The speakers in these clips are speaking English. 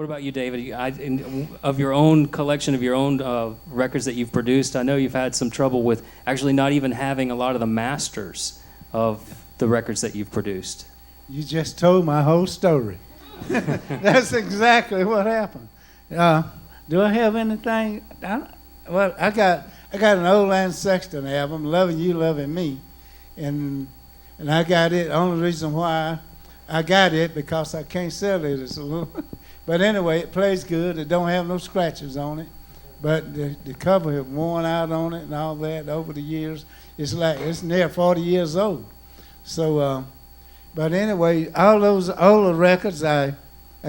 What about you, David? Of your own collection of your own records that you've produced, I know you've had some trouble with actually not even having a lot of the masters of the records that you've produced. You just told my whole story. That's exactly what happened. Do I have anything? Well, I got an Old Land Sexton album, Loving You, Loving Me, and I got it. The only reason why I got it because I can't sell it. It's a little, but anyway, it plays good. It don't have no scratches on it, but the cover have worn out on it and all that over the years. It's like it's near 40 years old. So, but anyway, all those older records, I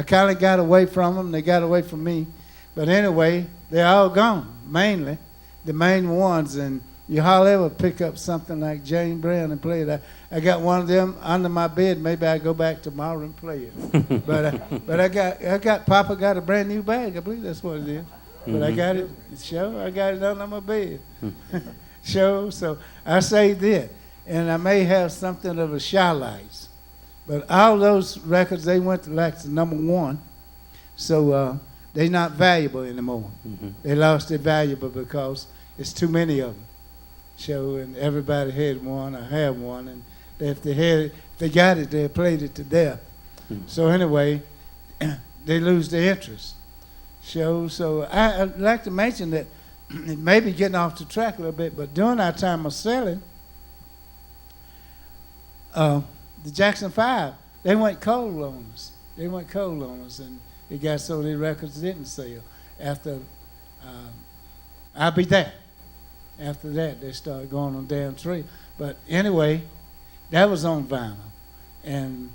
kind of got away from them. They got away from me. But anyway, they're all gone, mainly, the main ones. And you hardly ever pick up something like Jane Brown and play it. I got one of them under my bed. Maybe I go back tomorrow and play it. but I got Papa got a brand new bag. I believe that's what it is. But I got it. I got it under my bed. So I saved it. And I may have something of a Shylights. But all those records, they went to like the #1. So they're not valuable anymore. They lost their value because it's too many of them. So, and everybody had one or have one. And if they got it, they played it to death. So anyway, they lose their interest. So I'd like to mention that it may be getting off the track a little bit, but during our time of selling, the Jackson 5, they went cold on us. And it got so the records didn't sell. After I'll Be There. After that, they started going on damn tree. But anyway, that was on vinyl. And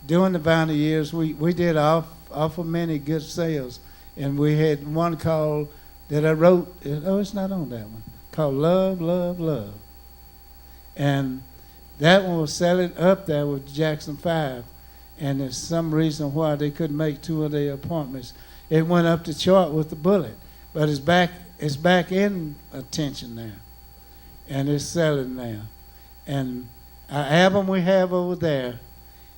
during the vinyl years, we did awful many good sales. And we had one called that I wrote. It's not on that one. Called Love, Love, Love. And that one was selling up there with Jackson 5, and there's some reason why they couldn't make 2 of their appointments. It went up the chart with the bullet, but it's back in attention now, and it's selling now. And our album we have over there,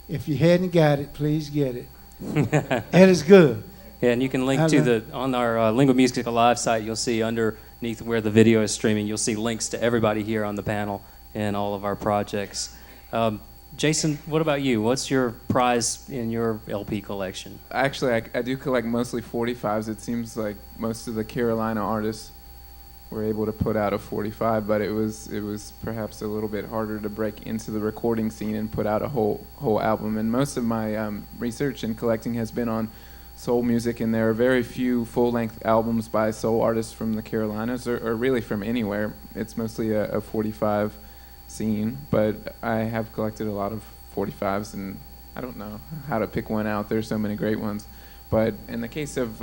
if you hadn't got it, please get it. It is good. Yeah, and you can link to on our Lingua Musica live site. You'll see underneath where the video is streaming, you'll see links to everybody here on the panel and all of our projects. Jason, what about you? What's your prize in your LP collection? Actually, I do collect mostly 45s. It seems like most of the Carolina artists were able to put out a 45, but it was perhaps a little bit harder to break into the recording scene and put out a whole album. And most of my research and collecting has been on soul music, and there are very few full-length albums by soul artists from the Carolinas, or really from anywhere. It's mostly a 45 scene, but I have collected a lot of 45s, and I don't know how to pick one out. There's so many great ones. But in the case of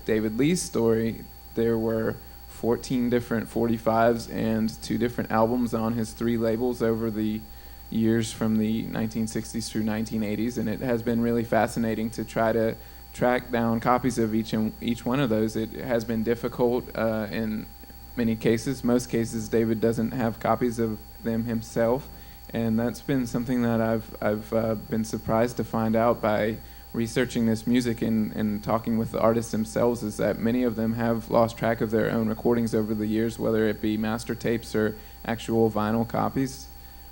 David Lee's story, there were 14 different 45s and 2 different albums on his 3 labels over the years from the 1960s through 1980s, and it has been really fascinating to try to track down copies of each one of those. It has been difficult in many cases. Most cases, David doesn't have copies of them himself, and that's been something that I've been surprised to find out by researching this music and talking with the artists themselves, is that many of them have lost track of their own recordings over the years, whether it be master tapes or actual vinyl copies.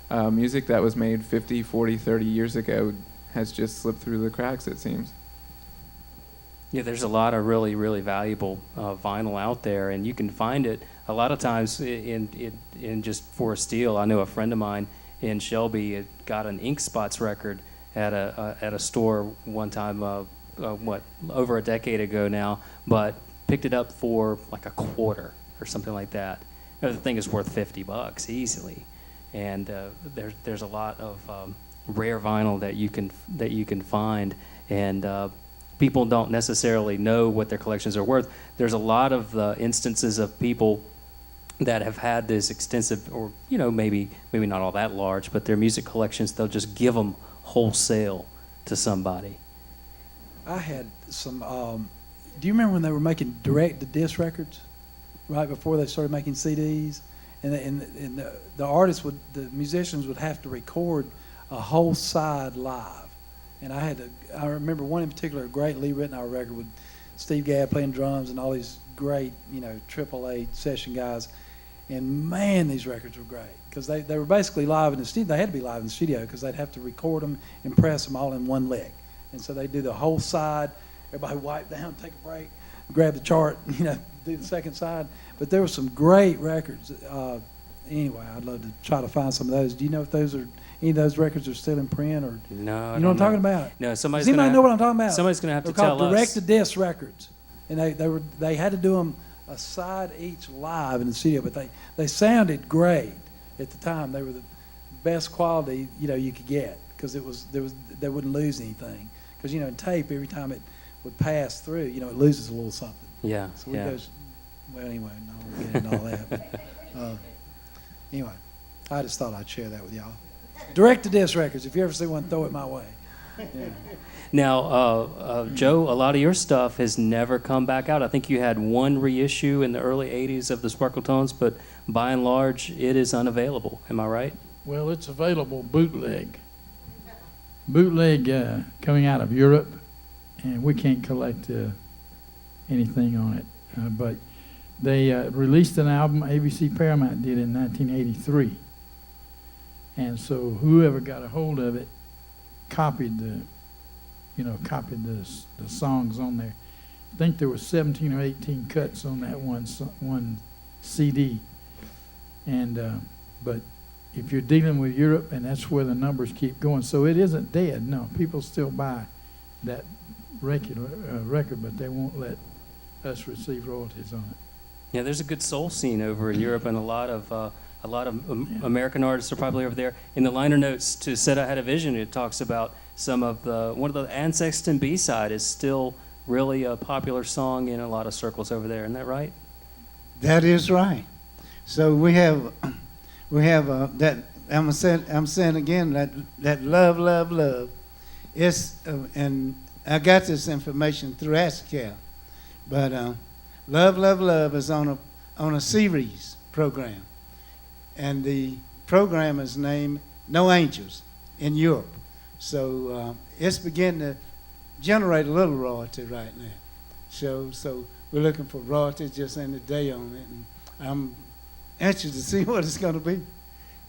Music that was made 50, 40, 30 years ago has just slipped through the cracks, it seems. Yeah, there's a lot of really, really valuable vinyl out there, and you can find it a lot of times in just for a steal. I know a friend of mine in Shelby had got an Ink Spots record at a store one time, over a decade ago now, but picked it up for like a quarter or something like that. The thing is worth $50 easily, and there's a lot of rare vinyl that you can find, and people don't necessarily know what their collections are worth. There's a lot of instances of people that have had this extensive, or maybe not all that large, but their music collections, they'll just give them wholesale to somebody. I had some. Do you remember when they were making direct-to-disc records, right before they started making CDs, and the artists the musicians would have to record a whole side live, And I remember one in particular, a great Lee Ritenour record with Steve Gadd playing drums and all these great, AAA session guys. And man, these records were great because they were basically live in the studio. They had to be live in the studio because they'd have to record them and press them all in one lick. And so they do the whole side. Everybody wipe down, take a break, grab the chart, do the second side. But there were some great records. Anyway, I'd love to try to find some of those. Do you know if any of those records are still in print, or No, you know what I'm talking about? No, Does anybody know what I'm talking about? Somebody's going to have to They're tell called us. direct-to-disc records, and they had to do them a side each live in the studio, but they sounded great at the time. They were the best quality you could get because they wouldn't lose anything. Because in tape, every time it would pass through, it loses a little something. Yeah, So yeah. well, anyway, no, I won't get into all that. But, anyway, I just thought I'd share that with y'all. Direct-to-disc records. If you ever see one, throw it my way. Yeah. Now, Joe, a lot of your stuff has never come back out. I think you had one reissue in the early 80s of the Sparkle Tones, but by and large, it is unavailable. Am I right? Well, it's available bootleg. Bootleg coming out of Europe, and we can't collect anything on it. But they released an album, ABC Paramount did in 1983. And so whoever got a hold of it copied the songs on there. I think there were 17 or 18 cuts on that one CD. And but if you're dealing with Europe, and that's where the numbers keep going, so it isn't dead. No, people still buy that record, but they won't let us receive royalties on it. Yeah, there's a good soul scene over in Europe, and a lot of American artists are probably over there. In the liner notes to Said I Had a Vision, it talks about one of the Ann Sexton B-side is still really a popular song in a lot of circles over there. Isn't that right? That is right. So we have that. I'm saying again that love. It's and I got this information through ASCAP, but love is on a series program, and the program is named No Angels in Europe. So it's beginning to generate a little royalty right now. So we're looking for royalties just any day on it, and I'm anxious to see what it's going to be.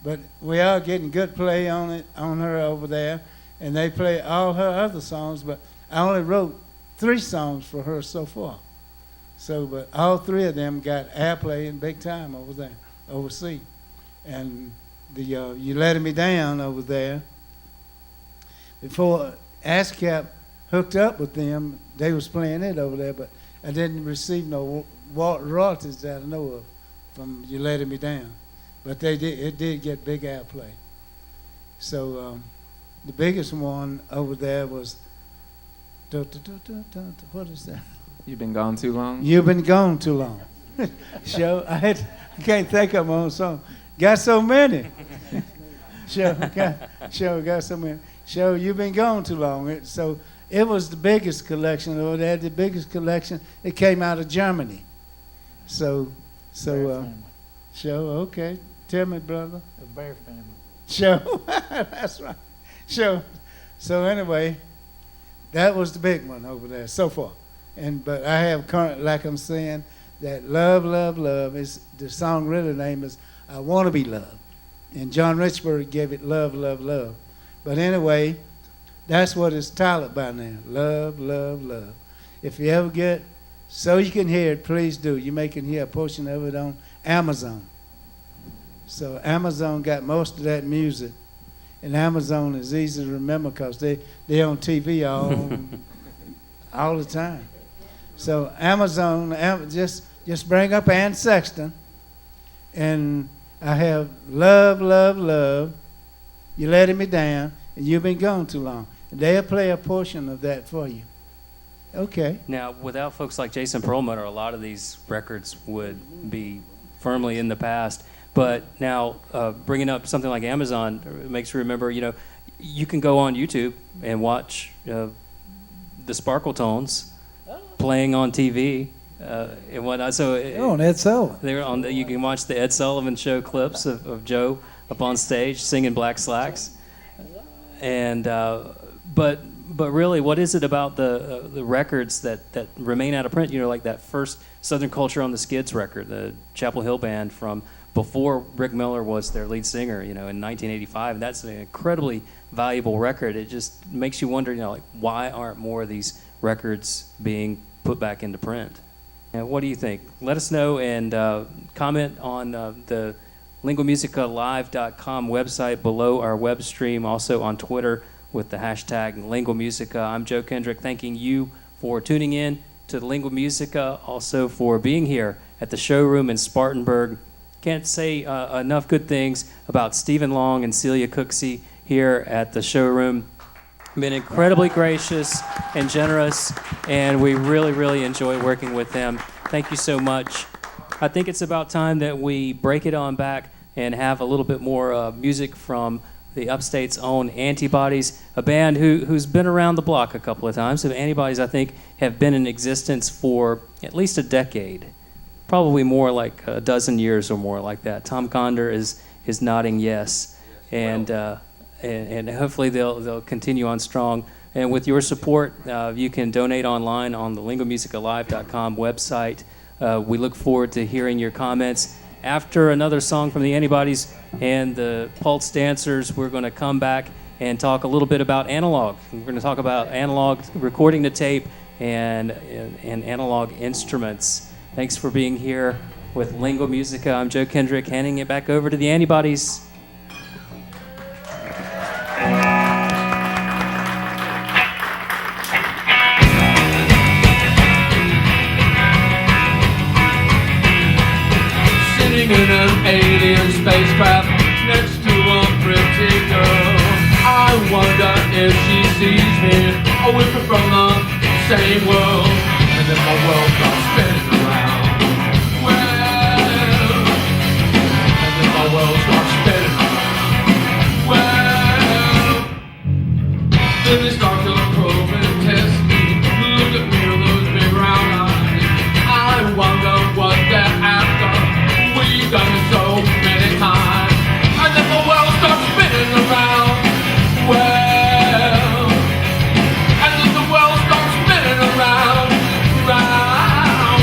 But we are getting good play on it, on her over there, and they play all her other songs, but I only wrote 3 songs for her so far. So, but all 3 of them got airplay and big time over there, overseas. And the You Letting Me Down over there, before ASCAP hooked up with them, they was playing it over there, but I didn't receive no royalties that I know of from You Letting Me Down. But it did get big airplay. So the biggest one over there was, what is that? You've been gone too long? You've Been Gone Too Long. I can't think of my own song. Got so many. Got so many. You've Been Gone Too Long. So it was the biggest collection over there. The biggest collection. It came out of Germany. So okay. Tell me, brother. The Bear family. That's right. So anyway, that was the big one over there so far. But I have current, like I'm saying, that love is the song. Really name is I Want to Be Loved, and John Richburg gave it love. But anyway, that's what it's titled by now. Love. If you ever get so you can hear it, please do. You may can hear a portion of it on Amazon. So Amazon got most of that music, and Amazon is easy to remember because they on TV all the time. So Amazon, just bring up Ann Sexton, and I have love. You Letting Me Down, and You've Been Gone Too Long. And they'll play a portion of that for you. Okay. Now, without folks like Jason Perlmutter, a lot of these records would be firmly in the past. But now, bringing up something like Amazon makes you remember, you can go on YouTube and watch the Sparkle Tones playing on TV and whatnot. So They're on Ed Sullivan. you can watch the Ed Sullivan Show clips of Joe up on stage singing Black Slacks. And but But really, what is it about the records that remain out of print? You know, like that first Southern Culture on the Skids record, the Chapel Hill Band from before Rick Miller was their lead singer, you know, in 1985. And that's an incredibly valuable record. It just makes you wonder, you know, like, why aren't more of these records being put back into print? And what do you think? Let us know, and comment on the linguamusicalive.com website below our web stream, also on Twitter with the hashtag Lingua Musica. I'm Joe Kendrick, thanking you for tuning in to the Lingua Musica, also for being here at the showroom in Spartanburg. Can't say enough good things about Stephen Long and Celia Cooksey here at the showroom. Been incredibly gracious and generous, and we really, really enjoy working with them. Thank you so much. I think it's about time that we break it on back and have a little bit more music from the Upstate's own Antibodies, a band who's been around the block a couple of times. So the Antibodies, I think, have been in existence for at least a decade. Probably more like a dozen years or more like that. Tom Conder is nodding yes. And hopefully they'll continue on strong. And with your support, you can donate online on the linguamusicalive.com website. We look forward to hearing your comments. After another song from the Antibodies and the Pulse Dancers, we're going to come back and talk a little bit about analog. We're going to talk about analog, recording the tape, and analog instruments. Thanks for being here with Lingua Musica. I'm Joe Kendrick, handing it back over to the Antibodies. Sitting in an alien spacecraft next to a pretty girl, I wonder if she sees me, or if we're from the same world, and if my world starts spinning around. Well, and if my world starts spinning around. Well, then they start to probe and test me. Look at me with those big round eyes. I wonder what they're after. We've done it so many times, and then the world starts spinning around. Well, and then the world starts spinning around, round.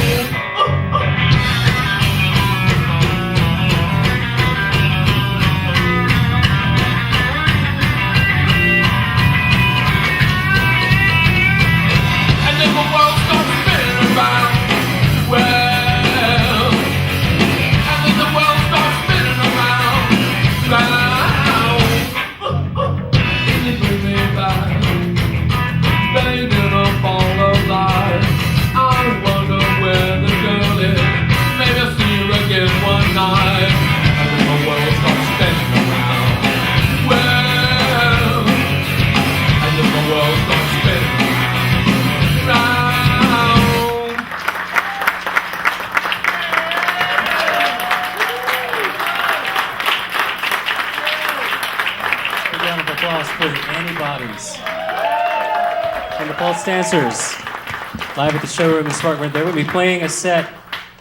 And then the world starts spinning around. Well, and then the world starts spinning around, round. Can you bring me back, begging up all of life? I wonder where the girl is. Maybe I'll see her again one night. And then the world starts spinning around. Well, and then the world starts spinning around. Big round of applause for the Antibodies and the Pulse Dancers, live at the showroom in Spartanburg. They will be playing a set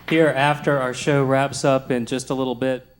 here after our show wraps up in just a little bit.